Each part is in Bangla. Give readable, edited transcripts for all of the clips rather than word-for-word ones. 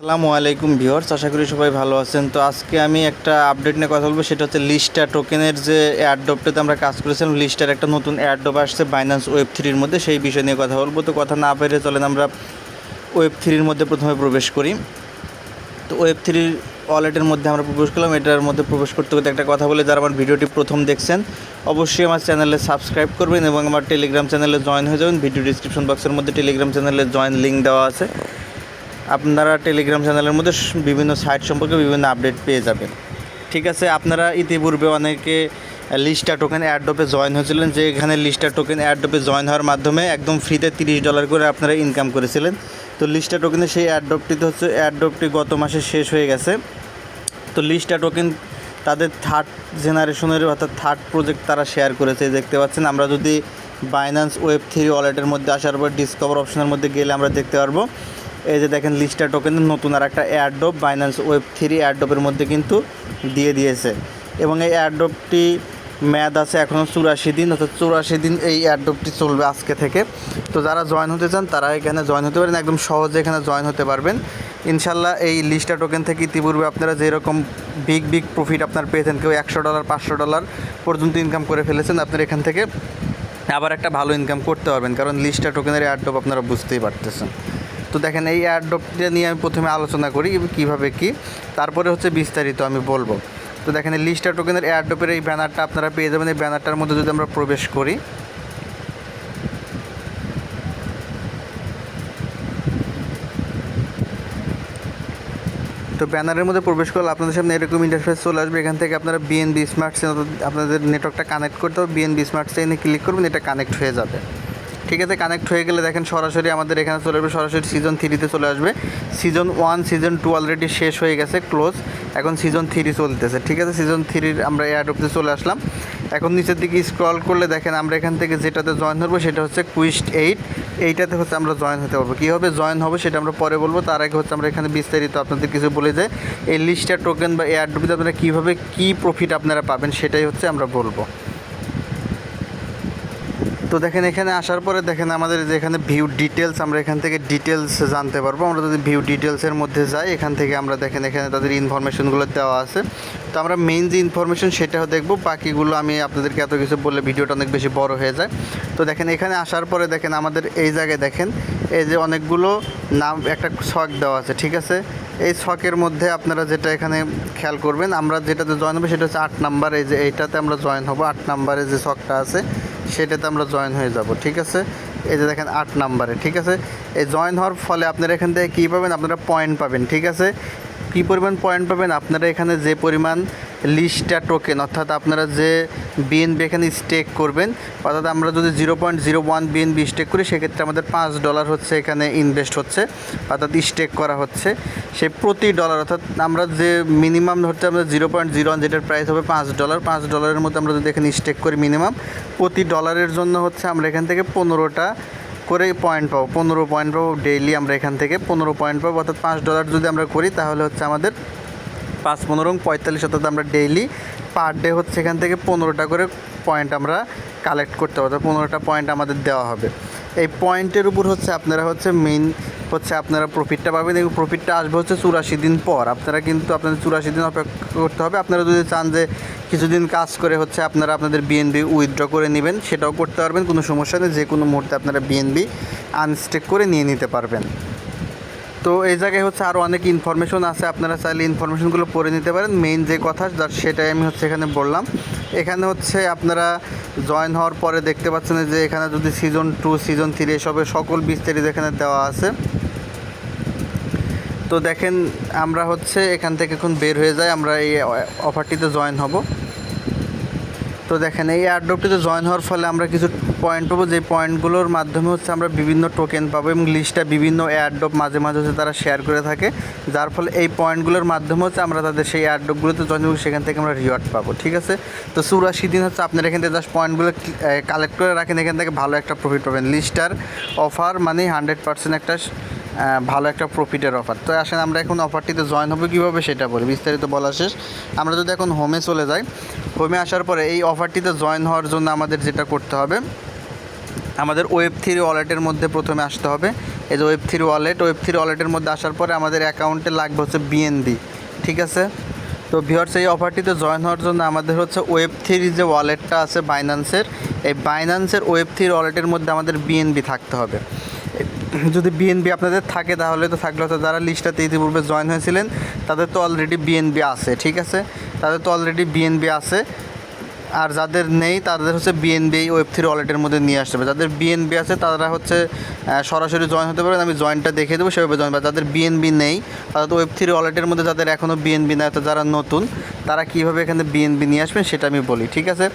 আসসালামু আলাইকুম ভিউয়ার্স, আশা করি সবাই ভালো আছেন। তো আজকে আমি একটা আপডেট নিয়ে কথা বলবো, সেটা হচ্ছে লিস্টার টোকেনের যে অ্যাডডপটাতে আমরা কাজ করেছিলাম। লিস্টার একটা নতুন অ্যাডডপ আসছে বাইন্যান্স ওয়েব3-র মধ্যে, সেই বিষয় নিয়ে কথা বলবো। তো কথা না বেরিয়ে চলেন আমরা ওয়েব3-র মধ্যে প্রথমে প্রবেশ করি। তো ওয়েব3 ওয়ালেটের মধ্যে আমরা প্রবেশ করলাম। এটার মধ্যে প্রবেশ করতে করতে একটা কথা বলে, যারা আমার ভিডিওটি প্রথম দেখছেন অবশ্যই আমার চ্যানেলে সাবস্ক্রাইব করবেন এবং আমার টেলিগ্রাম চ্যানেলে জয়েন হয়ে যাবেন। ভিডিও ডিসক্রিপশন বক্সের মধ্যে টেলিগ্রাম চ্যানেলে জয়েন লিঙ্ক দেওয়া আছে। আপনারা টেলিগ্রাম চ্যানেলের মধ্যে বিভিন্ন সাইট সম্পর্কে বিভিন্ন আপডেট পেয়ে যাবেন। ঠিক আছে, আপনারা ইতিপূর্বে অনেকে লিস্টার টোকেন অ্যাডডপে জয়েন হয়েছিলেন, যে এখানে লিস্টার টোকেন অ্যাডডপে জয়েন হওয়ার মাধ্যমে একদম ফ্রিতে $30 করে আপনারা ইনকাম করেছিলেন। তো লিস্টার টোকেনের সেই অ্যাডডপটি গত মাসে শেষ হয়ে গেছে। তো লিস্টার টোকেন তাদের থার্ড জেনারেশনের অর্থাৎ থার্ড প্রজেক্ট তারা শেয়ার করেছে, দেখতে পাচ্ছেন। আমরা যদি বাইন্যান্স ওয়েব3 ওয়ালেটের মধ্যে আসার পর ডিসকভার অপশনের মধ্যে গেলে আমরা দেখতে পারবো, এই যে দেখেন লিস্টার টোকেনের নতুন আর একটা অ্যাডডপ বাইন্যান্স ওয়েব3 অ্যাডডপের মধ্যে কিন্তু দিয়ে দিয়েছে। এবং এই অ্যাডডপটি মেয়াদ আছে এখনও 84 দিন, অর্থাৎ 84 দিন এই অ্যাডডপটি চলবে আজকে থেকে। তো যারা জয়েন হতে চান তারা এখানে জয়েন হতে পারেন, একদম সহজে এখানে জয়েন হতে পারবেন ইনশাল্লাহ। এই লিস্টার টোকেন থেকে ইতিপূর্বে আপনারা যেরকম বিগ প্রফিট আপনার পেয়েছেন, কেউ $100 $500 পর্যন্ত ইনকাম করে ফেলেছেন, আপনারা এখান থেকে আবার একটা ভালো ইনকাম করতে পারবেন, কারণ লিস্টার টোকেনের অ্যাডডপ আপনারা বুঝতেই পারতেছেন। তো দেখেন এই অ্যাডডপটা নিয়ে আমি প্রথমে আলোচনা করি কীভাবে কি, তারপরে হচ্ছে বিস্তারিত আমি বলবো। তো দেখেন এই লিস্টার টোকেনের অ্যাডডপের এই ব্যানারটা আপনারা পেয়ে যাবেন। এই ব্যানারটার মধ্যে যদি আমরা প্রবেশ করি, তো ব্যানারের মধ্যে প্রবেশ করলে আপনাদের সামনে এরকম ইন্টারফেস চলে আসবে। এখান থেকে আপনারা বিএনবি স্মার্ট চেইন, আপনাদের নেটওয়ার্কটা কানেক্ট করতে হবে, বিএনবি স্মার্ট চেইনে ক্লিক করবেন, এটা কানেক্ট হয়ে যাবে। ঠিক আছে, কানেক্ট হয়ে গেলে দেখেন সরাসরি আমাদের এখানে চলে আসবে, সরাসরি সিজন 3-তে চলে আসবে। সিজন 1 সিজন 2 অলরেডি শেষ হয়ে গেছে, ক্লোজ। এখন সিজন 3 চলতেছে। ঠিক আছে, সিজন 3-র আমরা অ্যাডডপতে চলে আসলাম। এখন নিচের দিকে স্ক্রল করলে দেখেন আমরা এখান থেকে যেটাতে জয়েন হবো সেটা হচ্ছে কুইস্ট 8। এইটাতে হচ্ছে আমরা জয়েন হতে পারবো। কীভাবে জয়েন হবে সেটা আমরা পরে বলবো, তার আগে হচ্ছে আমরা এখানে বিস্তারিত আপনাদের কিছু বলে যাই। এই লিস্টার টোকেন বা অ্যাডডপতে আপনারা কীভাবে কী প্রফিট আপনারা পাবেন সেটাই হচ্ছে আমরা বলবো। তো দেখেন এখানে আসার পরে দেখেন আমাদের যে এখানে ভিউ ডিটেলস, আমরা এখান থেকে ডিটেলস জানতে পারবো। আমরা যদি ভিউ ডিটেলসের মধ্যে যাই, এখান থেকে আমরা দেখেন এখানে তাদের ইনফরমেশনগুলো দেওয়া আছে। তো আমরা মেইন যে ইনফরমেশন সেটাও দেখবো, বাকিগুলো আমি আপনাদেরকে এত কিছু বললে ভিডিওটা অনেক বেশি বড় হয়ে যায়। তো দেখেন এখানে আসার পরে দেখেন আমাদের এই জায়গায় দেখেন এই যে অনেকগুলো নাম একটা ছক দেওয়া আছে। ঠিক আছে, এই ছকের মধ্যে আপনারা যেটা এখানে খেয়াল করবেন, আমরা যেটাতে জয়েন হবে সেটা হচ্ছে 8 নাম্বার। এই যে এইটাতে আমরা জয়েন হবো, 8 নাম্বারে যে ছকটা আছে সেটাতে আমরা জয়েন হয়ে যাব। ঠিক আছে, এই যে দেখেন 8 নাম্বারে। ঠিক আছে, এই জয়েন হওয়ার ফলে আপনারা এখান থেকে কী পাবেন, আপনারা পয়েন্ট পাবেন। ঠিক আছে, কী পরিমাণ পয়েন্ট পাবেন, আপনারা এখানে যে পরিমাণ লিস্টার টোকেন অর্থাৎ আপনারা যে বিএনবি এখানে স্টেক করবেন, অর্থাৎ আমরা যদি 0.01 বিএনবি স্টেক করি সেক্ষেত্রে আমাদের $5 হচ্ছে এখানে ইনভেস্ট হচ্ছে, অর্থাৎ স্টেক করা হচ্ছে। সে প্রতি ডলার, অর্থাৎ আমরা যে মিনিমাম হচ্ছে আমরা 0.01, যেটার প্রাইস হবে $5, $5 মধ্যে আমরা যদি এখানে স্টেক করি মিনিমাম, প্রতি ডলারের জন্য হচ্ছে আমরা এখান থেকে 15টা করে পয়েন্ট পাবো, 15 পয়েন্ট পাবো ডেইলি। আমরা এখান থেকে 15 পয়েন্ট পাবো, অর্থাৎ $5 যদি আমরা করি তাহলে হচ্ছে আমাদের 5 15 45, অর্থাৎ আমরা ডেইলি পার ডে হচ্ছে এখান থেকে 15টা করে পয়েন্ট আমরা কালেক্ট করতে হবে, 15টা পয়েন্ট আমাদের দেওয়া হবে। এই পয়েন্টের উপর হচ্ছে আপনারা হচ্ছে মেইন হচ্ছে আপনারা প্রফিটটা পাবেন। এবং প্রফিটটা আসবে হচ্ছে 84 দিন পর। আপনারা কিন্তু আপনাদের 84 দিন অপেক্ষা করতে হবে। আপনারা যদি চান যে কিছুদিন কাজ করে হচ্ছে আপনারা আপনাদের বিএনবি উইথড্র করে নেবেন, সেটাও করতে পারবেন, কোনো সমস্যা নেই। যে কোনো মুহূর্তে আপনারা বিএনবি আনস্টেক করে নিয়ে নিতে পারবেন। তো এই জায়গায় হচ্ছে আরও অনেক ইনফরমেশন আছে, আপনারা চাইলে ইনফরমেশনগুলো পড়ে নিতে পারেন। মেইন যে কথা সেটাই আমি হচ্ছে এখানে বললাম। এখানে হচ্ছে আপনারা জয়েন হওয়ার পরে দেখতে পাচ্ছেন যে এখানে যদি সিজন 2 সিজন 3 এসবের সকল বিস্তারিত এখানে দেওয়া আছে। তো দেখেন আমরা হচ্ছে এখান থেকে এখন বের হয়ে যাই, আমরা এই অফারটিতে জয়েন হব। তো দেখেন এই অ্যাডডপটিতে জয়েন হওয়ার ফলে আমরা কিছু পয়েন্ট পাবো, যে পয়েন্টগুলোর মাধ্যমে হচ্ছে আমরা বিভিন্ন টোকেন পাবো এবং লিস্টটা বিভিন্ন অ্যাডডপ মাঝে মাঝে হচ্ছে তারা শেয়ার করে থাকে, যার ফলে এই পয়েন্টগুলোর মাধ্যমে হচ্ছে আমরা তাদের সেই অ্যাডডপগুলোতে জয়েন করবো, সেখান থেকে আমরা রিওয়ার্ড পাবো। ঠিক আছে, তো 84 দিন হচ্ছে আপনারা এখান থেকে জাস্ট পয়েন্টগুলো কালেক্ট করে রাখেন, এখান থেকে ভালো একটা প্রফিট পাবেন। লিস্টার অফার মানে 100% একটা ভালো একটা প্রফিটের অফার। তো আসেন আমরা এখন অফারটিতে জয়েন হবে কীভাবে সেটা বলি, বিস্তারিত বলা শেষ। আমরা যদি এখন হোমে চলে যাই, হোমে আসার পরে এই অফারটিতে জয়েন হওয়ার জন্য আমাদের যেটা করতে হবে, আমাদের ওয়েব3 ওয়ালেটের মধ্যে প্রথমে আসতে হবে। এই যে ওয়েব3 ওয়ালেটের মধ্যে আসার পরে আমাদের অ্যাকাউন্টে লাগবে হচ্ছে বিএনবি, ঠিক আছে। তো ভিউয়ার্স, এই অফারটিতে জয়েন হওয়ার জন্য আমাদের হচ্ছে ওয়েব3 যে ওয়ালেটটা আছে বাইন্যান্সের, এই বাইন্যান্সের ওয়েব3 ওয়ালেটের মধ্যে আমাদের বিএনবি থাকতে হবে। যদি বিএনবি আপনাদের থাকে তাহলে তো থাকলে হতো, যারা লিস্টটাতে ইতিপূর্বে জয়েন হয়েছিলেন তাদের তো অলরেডি বিএনবি আছে, ঠিক আছে, তাদের তো অলরেডি বিএনবি আছে। আর যাদের নেই তাদের হচ্ছে বিএনবি ওয়েব3 ওয়ালেটের মধ্যে নিয়ে আসতে হবে। যাদের বিএনবি আছে তারা হচ্ছে সরাসরি জয়েন হতে পারবেন, আমি জয়েনটা দেখিয়ে দেবো, সেভাবে জয়েন পাবে। যাদের বিএনবি নেই অর্থাৎ ওয়েব3 ওয়ালেটের মধ্যে যাদের এখনও বিএনবি নেই, অর্থাৎ যারা নতুন, তারা কীভাবে এখানে বিএনবি নিয়ে আসবেন সেটা আমি বলি, ঠিক আছে।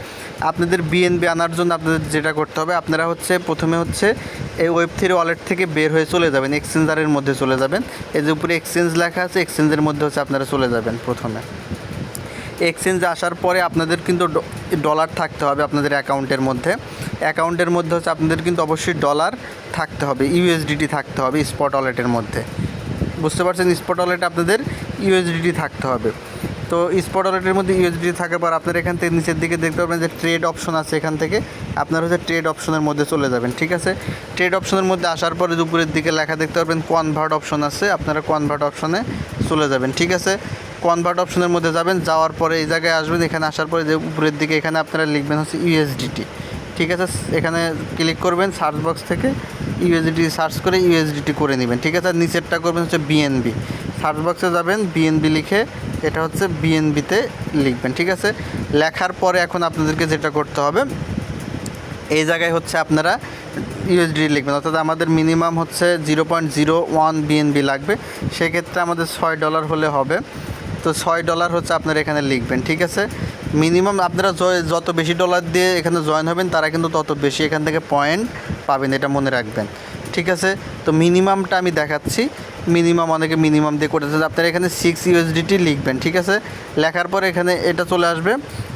আপনাদের বিএনবি আনার জন্য আপনাদের যেটা করতে হবে, আপনারা হচ্ছে প্রথমে হচ্ছে এই ওয়েব3 ওয়ালেট থেকে বের হয়ে চলে যাবেন, এক্সচেঞ্জারের মধ্যে চলে যাবেন। এই যে উপরে এক্সচেঞ্জ লেখা আছে, এক্সচেঞ্জের মধ্যে হচ্ছে আপনারা চলে যাবেন। প্রথমে এক্সচেঞ্জে আসার পরে আপনাদের কিন্তু ডলার থাকতে হবে আপনাদের অ্যাকাউন্টের মধ্যে হচ্ছে আপনাদের কিন্তু অবশ্যই ডলার থাকতে হবে, ইউএসডিটি থাকতে হবে স্পট ওয়ালেটের মধ্যে, বুঝতে পারছেন। স্পট ওয়ালেটে আপনাদের ইউএসডিটি থাকতে হবে। তো স্পট ওয়ালেটের মধ্যে ইউএসডিটি থাকার পর আপনারা এখান থেকে নিচের দিকে দেখতে পাবেন যে ট্রেড অপশন আছে, এখান থেকে আপনারা হচ্ছে ট্রেড অপশনের মধ্যে চলে যাবেন, ঠিক আছে। ট্রেড অপশনের মধ্যে আসার পরে উপরের দিকে লেখা দেখতে পারবেন কনভার্ট অপশন আছে, আপনারা কনভার্ট অপশনে চলে যাবেন, ঠিক আছে। কনভার্ট অপশনের মধ্যে যাবেন, যাওয়ার পরে এই জায়গায় আসবেন। এখানে আসার পরে যে উপরের দিকে এখানে আপনারা লিখবেন হচ্ছে ইউএসডিটি, ঠিক আছে। এখানে ক্লিক করবেন, সার্চ বক্স থেকে ইউএসডিটি সার্চ করে ইউএসডিটি করে নেবেন, ঠিক আছে। আর নিচেরটা করবেন হচ্ছে বিএনবি, সার্চ বক্সে যাবেন, বিএনবি লিখে এটা হচ্ছে বিএনবিতে লিখবেন, ঠিক আছে। লেখার পরে এখন আপনাদেরকে যেটা করতে হবে, এই জায়গায় হচ্ছে আপনারা ইউএসডি লিখবেন, অর্থাৎ আমাদের মিনিমাম হচ্ছে 0.01 বিএনবি লাগবে, সেক্ষেত্রে আমাদের $6 হলে হবে। তো $6 হচ্ছে আপনারা এখানে লিখবেন, ঠিক আছে। মিনিমাম আপনারা যত বেশি ডলার দিয়ে এখানে জয়েন হবেন তারা কিন্তু তত বেশি এখান থেকে পয়েন্ট পাবেন, এটা মনে রাখবেন, ঠিক আছে। তো মিনিমামটা আমি দেখাচ্ছি, মিনিমাম অনেকে মিনিমাম দিয়ে করেছে, আপনারা এখানে 6 ইউএসডিটি লিখবেন, ঠিক আছে। লেখার পরে এখানে এটা চলে আসবে,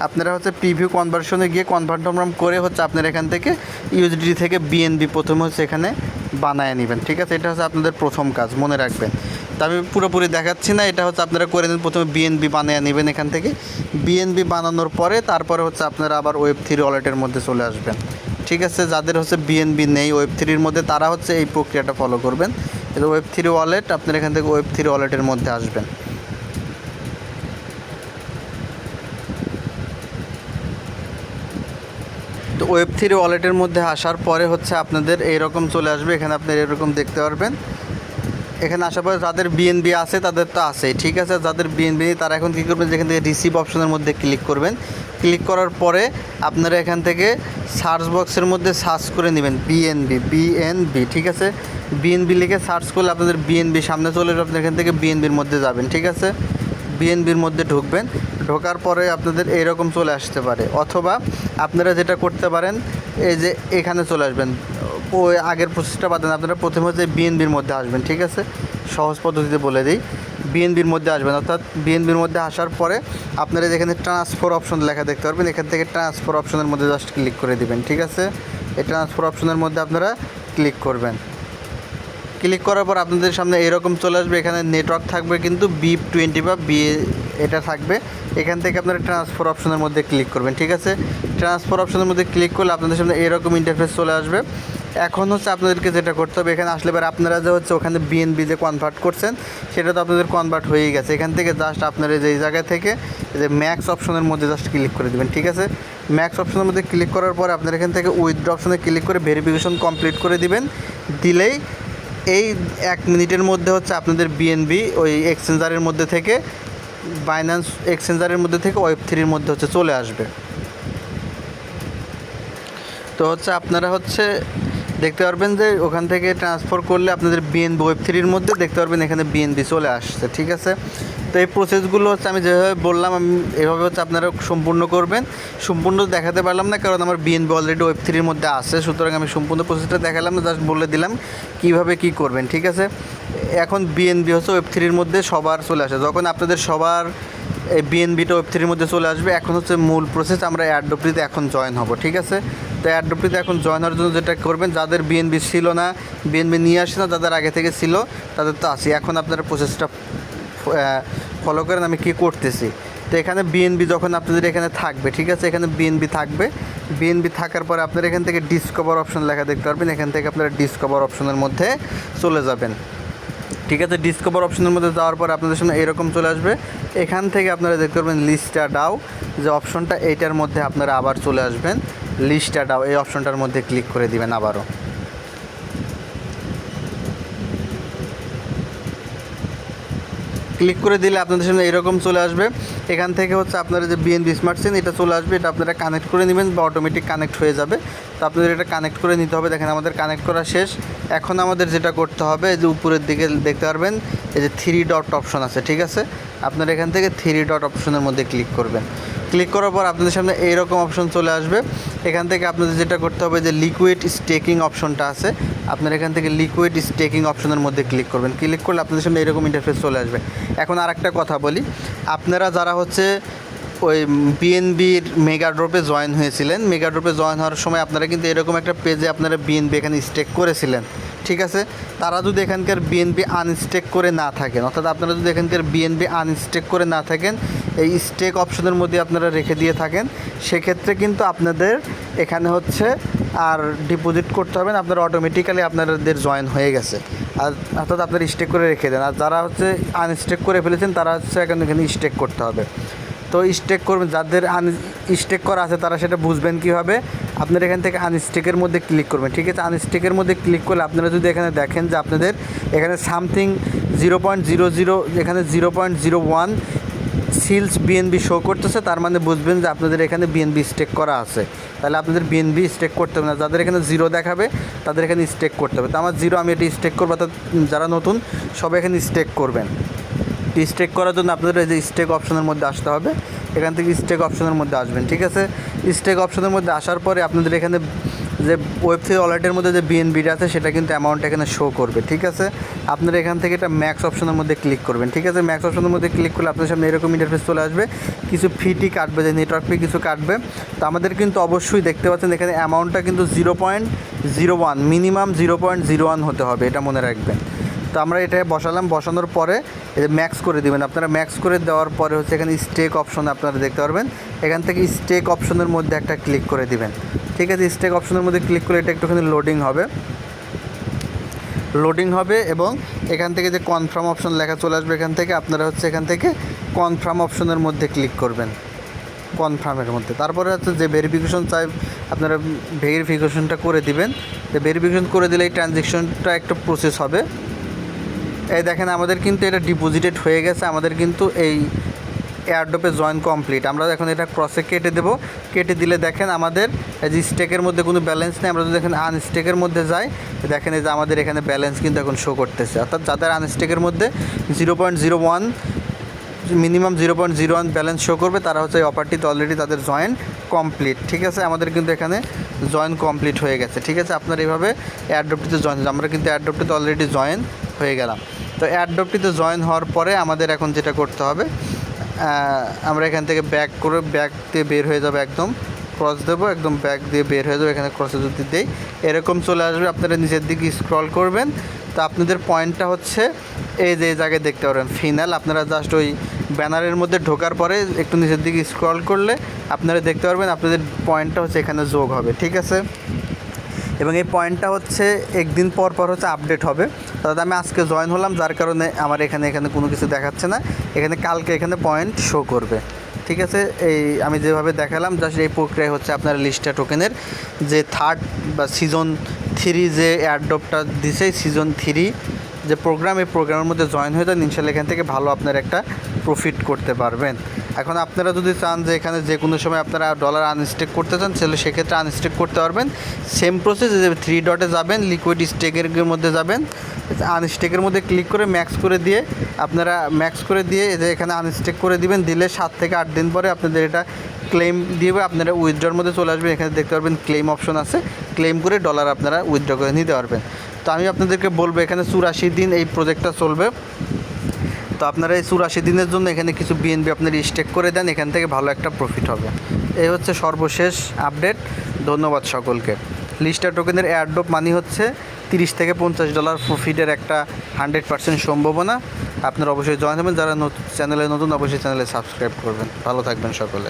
আপনারা হচ্ছে প্রিভিউ কনভার্সনে গিয়ে কনভার্ট করে হচ্ছে আপনারা এখান থেকে ইউএসডিটি থেকে বিএনবি প্রথমে হচ্ছে এখানে বানায় নেবেন, ঠিক আছে। এটা হচ্ছে আপনাদের প্রথম কাজ, মনে রাখবেন। তা আমি পুরোপুরি দেখাচ্ছি না, এটা হচ্ছে আপনারা করে নিন। প্রথমে বিএনবি বানিয়ে নেবেন এখান থেকে, বিএনবি বানানোর পরে তারপরে হচ্ছে আপনারা আবার ওয়েব3 ওয়ালেটের মধ্যে চলে আসবেন, ঠিক আছে। যাদের হচ্ছে বিএনবি নেই ওয়েব3-র মধ্যে তারা হচ্ছে এই প্রক্রিয়াটা ফলো করবেন। এটা ওয়েব3 ওয়ালেট, আপনারা এখান থেকে ওয়েব3 ওয়ালেটের মধ্যে আসবেন। তো ওয়েব3 ওয়ালেটের মধ্যে আসার পরে হচ্ছে আপনাদের এইরকম চলে আসবে, এখানে আপনারা এরকম দেখতে পারবেন। এখানে আসার পরে যাদের বিএনবি আছে তাদের তো আছেই, ঠিক আছে। যাদের বিএনবি নেই তারা এখন কী করবেন, যেখান থেকে রিসিভ অপশনের মধ্যে ক্লিক করবেন। ক্লিক করার পরে আপনারা এখান থেকে সার্চ বক্সের মধ্যে সার্চ করে নেবেন বিএনবি, ঠিক আছে। বিএনবি লিখে সার্চ করলে আপনাদের বিএনবি সামনে চলে যাবে, আপনার এখান থেকে বিএনবির মধ্যে যাবেন, ঠিক আছে। বিএনবির মধ্যে ঢুকবেন, ঢোকার পরে আপনাদের এইরকম চলে আসতে পারে, অথবা আপনারা যেটা করতে পারেন এই যে এখানে চলে আসবেন, ওই আগের প্রসেসটা বাদ দেন, আপনারা প্রথমে হচ্ছে বিএনবির মধ্যে আসবেন, ঠিক আছে। সহজ পদ্ধতিতে বলে দিই, বিএনবির মধ্যে আসবেন, অর্থাৎ বিএনবির মধ্যে আসার পরে আপনারা যেখানে ট্রান্সফার অপশন লেখা দেখতে পারবেন, এখান থেকে ট্রান্সফার অপশনের মধ্যে জাস্ট ক্লিক করে দিবেন, ঠিক আছে। এই ট্রান্সফার অপশনের মধ্যে আপনারা ক্লিক করবেন। ক্লিক করার পর আপনাদের সামনে এরকম চলে আসবে, এখানে নেটওয়ার্ক থাকবে কিন্তু BIP20 বা এটা থাকবে। এখান থেকে আপনারা ট্রান্সফার অপশনের মধ্যে ক্লিক করবেন, ঠিক আছে। ট্রান্সফার অপশনের মধ্যে ক্লিক করলে আপনাদের সামনে এরকম ইন্টারফেস চলে আসবে। এখন হচ্ছে আপনাদেরকে যেটা করতে হবে, এখানে আসলে পরে আপনারা যে হচ্ছে ওখানে বিএনবি যে কনভার্ট করছেন সেটা তো আপনাদের কনভার্ট হয়েই গেছে। এখান থেকে জাস্ট আপনারা যেই জায়গা থেকে যে ম্যাক্স অপশনের মধ্যে জাস্ট ক্লিক করে দেবেন, ঠিক আছে। ম্যাক্স অপশনের মধ্যে ক্লিক করার পরে আপনারা এখান থেকে উইথড্র অপশনে ক্লিক করে ভেরিফিকেশন কমপ্লিট করে দিবেন। দিলেই এই 1 মিনিটের মধ্যে হচ্ছে আপনাদের বিএনবি ওই এক্সচেঞ্জারের মধ্যে থেকে বাইন্যান্স এক্সচেঞ্জারের মধ্যে থেকে ওয়েব3-র মধ্যে হচ্ছে চলে আসবে। তো হচ্ছে আপনারা হচ্ছে দেখতে পারবেন যে ওখান থেকে ট্রান্সফার করলে আপনাদের বিএনবি ওয়েব3-র মধ্যে দেখতে পারবেন এখানে বিএনবি চলে আসছে, ঠিক আছে। তো এই প্রসেসগুলো হচ্ছে আমি যেভাবে বললাম আমি এভাবে হচ্ছে আপনারা সম্পূর্ণ করবেন। সম্পূর্ণ দেখাতে পারলাম না কারণ আমার বিএনবি অলরেডি ওয়েব3-র মধ্যে আছে, সুতরাং আমি সম্পূর্ণ প্রসেসটা দেখালাম না, জাস্ট বলে দিলাম কীভাবে কী করবেন, ঠিক আছে। এখন বিএনবি হচ্ছে ওয়েব3-র মধ্যে সবার চলে আসে, যখন আপনাদের সবার এই বিএনবিটা ওয়েব3-র মধ্যে চলে আসবে, এখন হচ্ছে মূল প্রসেস আমরা এয়ারড্রপটিতে এখন জয়েন হব, ঠিক আছে। তো এয়ারড্রপটিতে এখন জয়েন হওয়ার জন্য যেটা করবেন, যাদের বিএনবি ছিল না, বিএনবি নিয়ে আসে না, যাদের আগে থেকে ছিল তাদের তো আসি, এখন আপনারা প্রসেসটা ফলো করেন আমি কী করতেছি। তো এখানে বিএনবি যখন আপনাদের এখানে থাকবে, ঠিক আছে, এখানে বিএনবি থাকবে। বিএনবি থাকার পরে আপনারা এখান থেকে ডিসকভার অপশন লেখা দেখতে পারবেন, এখান থেকে আপনারা ডিসকভার অপশনের মধ্যে চলে যাবেন। ঠিক আছে, ডিসকভার অপশনের মধ্যে যাওয়ার পর আপনাদের সামনে এরকম চলে আসবে। এখান থেকে আপনারা দেখতে পারবেন লিস্টটা ডাও যে অপশনটা, এইটার মধ্যে আপনারা আবার চলে আসবেন। লিস্টটা ডাও এই অপশনটার মধ্যে ক্লিক করে দিবেন আবারও। ক্লিক করে দিলে আপনাদের সামনে এরকম চলে আসবে। এখান থেকে হচ্ছে আপনারা যে বিএনবি স্মার্ট চেইন এটা চলে আসবে, এটা আপনারা কানেক্ট করে নেবেন বা অটোমেটিক কানেক্ট হয়ে যাবে। তো আপনাদের এটা কানেক্ট করে নিতে হবে। দেখেন আমাদের কানেক্ট করা শেষ। এখন আমাদের যেটা করতে হবে, যে উপরের দিকে দেখতে পারবেন এই যে 3 ডট অপশন আছে, ঠিক আছে, আপনারা এখান থেকে 3 ডট অপশনের মধ্যে ক্লিক করবেন। ক্লিক করার পর আপনাদের সামনে এইরকম অপশন চলে আসবে। এখান থেকে আপনাদের যেটা করতে হবে, যে লিকুইড স্টেকিং অপশনটা আছে, আপনারা এখান থেকে লিকুইড স্টেকিং অপশনের মধ্যে ক্লিক করবেন। ক্লিক করলে আপনাদের সামনে এরকম ইন্টারফেস চলে আসবে। এখন আরেকটা কথা বলি, আপনারা যারা হচ্ছে ওই বিএনবির মেগা ড্রপে জয়েন হয়েছিলেন, মেগা ড্রপে জয়েন হওয়ার সময় আপনারা কিন্তু এরকম একটা পেজে আপনারা বিএনবি এখানে স্টেক করেছিলেন, ঠিক আছে। তারা যদি এখানকার বিএনবি আনস্টেক করে না থাকেন, অর্থাৎ আপনারা যদি এখানকার বিএনবি আনস্টেক করে না থাকেন, এই স্টেক অপশনের মধ্যে আপনারা রেখে দিয়ে থাকেন, সেক্ষেত্রে কিন্তু আপনাদের এখানে হচ্ছে আর ডিপোজিট করতে হবে না, আপনারা অটোমেটিক্যালি আপনাদের জয়েন হয়ে গেছে। আর অর্থাৎ আপনারা স্টেক করে রেখে দেন। আর যারা হচ্ছে আনস্টেক করে ফেলেছেন তারা হচ্ছে এখানে স্টেক করতে হবে। তো স্টেক করবেন, যাদের স্টেক করা আছে তারা সেটা বুঝবেন কীভাবে, আপনারা এখান থেকে আনস্টেকের মধ্যে ক্লিক করবেন, ঠিক আছে। আনস্টেকের মধ্যে ক্লিক করলে আপনারা যদি এখানে দেখেন যে আপনাদের এখানে সামথিং 0.00, এখানে 0.01 সিলস বিএনবি শো করতেছে, তার মানে বুঝবেন যে আপনাদের এখানে বিএনবি স্টেক করা আছে। তাহলে আপনাদের বিএনবি স্টেক করতে হবে না। যাদের এখানে 0 দেখাবে তাদের এখানে স্টেক করতে হবে। তো আমার 0, আমি এটি স্টেক করবো। অর্থাৎ যারা নতুন সবাই এখানে স্টেক করবেন। স্টেক করার জন্য আপনাদের এই যে স্টেক অপশনের মধ্যে আসতে হবে, এখান থেকে স্টেক অপশনের মধ্যে আসবেন, ঠিক আছে। স্টেক অপশনের মধ্যে আসার পরে আপনাদের এখানে যে ওয়েব3 ওয়ালেটের মধ্যে যে বিএনবিটা আছে সেটা কিন্তু অ্যামাউন্ট এখানে শো করবে, ঠিক আছে। আপনারা এখান থেকে এটা ম্যাক্স অপশনের মধ্যে ক্লিক করবেন, ঠিক আছে। ম্যাক্স অপশনের মধ্যে ক্লিক করলে আপনাদের সামনে এরকম ইন্টারফেস চলে আসবে। কিছু ফিটি কাটবে, যে নেটওয়ার্ক ফি কিছু কাটবে। তো আমাদের কিন্তু অবশ্যই দেখতে পাচ্ছেন এখানে অ্যামাউন্টটা কিন্তু 0.01, মিনিমাম 0.01 হতে হবে, এটা মনে রাখবেন। তো আমরা এটা বসালাম, বসানোর পরে ম্যাক্স করে দিবেন। আপনারা ম্যাক্স করে দেওয়ার পরে হচ্ছে এখানে স্টেক অপশন আপনারা দেখতে পারবেন, এখান থেকে স্টেক অপশনের মধ্যে একটা ক্লিক করে দিবেন, ঠিক আছে। স্টেক অপশনের মধ্যে ক্লিক করে এটা একটুখানি লোডিং হবে এবং এখান থেকে যে কনফার্ম অপশন লেখা চলে আসবে, এখান থেকে আপনারা হচ্ছে এখান থেকে কনফার্ম অপশনের মধ্যে ক্লিক করবেন, কনফার্মের মধ্যে। তারপরে হচ্ছে যে ভেরিফিকেশন চাই, আপনারা ভেরিফিকেশনটা করে দিবেন। তো ভেরিফিকেশন করে দিলে এই ট্রানজ্যাকশনটা একটা প্রসেস হবে। এই দেখেন আমাদের কিন্তু এটা ডিপোজিটেড হয়ে গেছে, আমাদের কিন্তু এই এয়ারড্রপে জয়েন কমপ্লিট। আমরা এখন এটা ক্রসে কেটে দেবো। কেটে দিলে দেখেন আমাদের এই যে স্টেকের মধ্যে কোনো ব্যালেন্স নেই। আমরা যদি দেখেন আনস্টেকের মধ্যে যাই, দেখেন এই যে আমাদের এখানে ব্যালেন্স কিন্তু এখন শো করতেছে। অর্থাৎ যাদের আনস্টেকের মধ্যে 0.01, মিনিমাম 0.01 ব্যালেন্স শো করবে, তারা হচ্ছে এই অফারটিতে অলরেডি তাদের জয়েন কমপ্লিট, ঠিক আছে। আমাদের কিন্তু এখানে জয়েন কমপ্লিট হয়ে গেছে, ঠিক আছে। আপনারা এইভাবে এয়ারড্রপটিতে জয়েন, আমরা কিন্তু এয়ারড্রপটিতে অলরেডি জয়েন হয়ে গেলাম। তো এয়ারড্রপটিতে জয়েন হওয়ার পরে আমাদের এখন যেটা করতে হবে, আমরা এখান থেকে ব্যাক দিয়ে বের হয়ে যাবে, একদম ক্রস দেবো, একদম ব্যাক দিয়ে বের হয়ে যাবে। এখানে ক্রসে যদি দেই এরকম চলে আসবে, আপনারা নিচের দিকে স্ক্রল করবেন। তো আপনাদের পয়েন্টটা হচ্ছে এই যে জায়গায় দেখতে পারেন ফিনাল। আপনারা জাস্ট ওই ব্যানারের মধ্যে ঢোকার পরে একটু নিচের দিকে স্ক্রল করলে আপনারা দেখতে পারবেন আপনাদের পয়েন্টটা হচ্ছে এখানে যোগ হবে, ঠিক আছে। এবং এই পয়েন্টটা হচ্ছে একদিন পর হচ্ছে আপডেট হবে। অর্থাৎ আমি আজকে জয়েন হলাম, যার কারণে আমার এখানে কোনো কিছু দেখাচ্ছে না, এখানে কালকে এখানে পয়েন্ট শো করবে, ঠিক আছে। এই আমি যেভাবে দেখালাম জাস্ট এই প্রক্রিয়া হচ্ছে আপনার লিস্টা টোকেনের যে 3rd বা সিজন 3 যে এয়ারড্রপটা দিছে, সিজন 3 যে প্রোগ্রাম, এই প্রোগ্রামের মধ্যে জয়েন হয়ে যান, ইনশাল্লাহ এখান থেকে ভালো আপনার একটা প্রফিট করতে পারবেন। এখন আপনারা যদি চান যে এখানে যে কোনো সময় আপনারা ডলার আনস্টেক করতে চান, তাহলে সেক্ষেত্রে আনস্টেক করতে পারবেন। সেম প্রসেস, যে 3 ডটে যাবেন, লিকুইড স্টেকের মধ্যে যাবেন, আনস্টেকের মধ্যে ক্লিক করে ম্যাক্স করে দিয়ে আপনারা যে এখানে আনস্টেক করে দিবেন। দিলে 7 থেকে 8 দিন পরে আপনাদের এটা ক্লেম দিবে, আপনারা উইথড্রর মধ্যে চলে আসবেন। এখানে দেখতে পারবেন ক্লেম অপশন আছে, ক্লেম করে ডলার আপনারা উইথড্র করে নিতে পারবেন। তো আমি আপনাদেরকে বলবো এখানে 84 দিন এই প্রজেক্টটা চলবে। তো আপনারা এই 84 দিনের জন্য এখানে কিছু বিএনবি আপনারা স্টেক করে দেন, এখান থেকে ভালো একটা প্রফিট হবে। এই হচ্ছে সর্বশেষ আপডেট। ধন্যবাদ সকলকে। লিস্টা টোকেনের এয়ারড্রপ মানি হচ্ছে $30 থেকে $50 প্রফিটের একটা 100% সম্ভাবনা। আপনারা অবশ্যই জয়েন হবেন, যারা চ্যানেলে নতুন অবশ্যই চ্যানেলে সাবস্ক্রাইব করবেন। ভালো থাকবেন সকলে।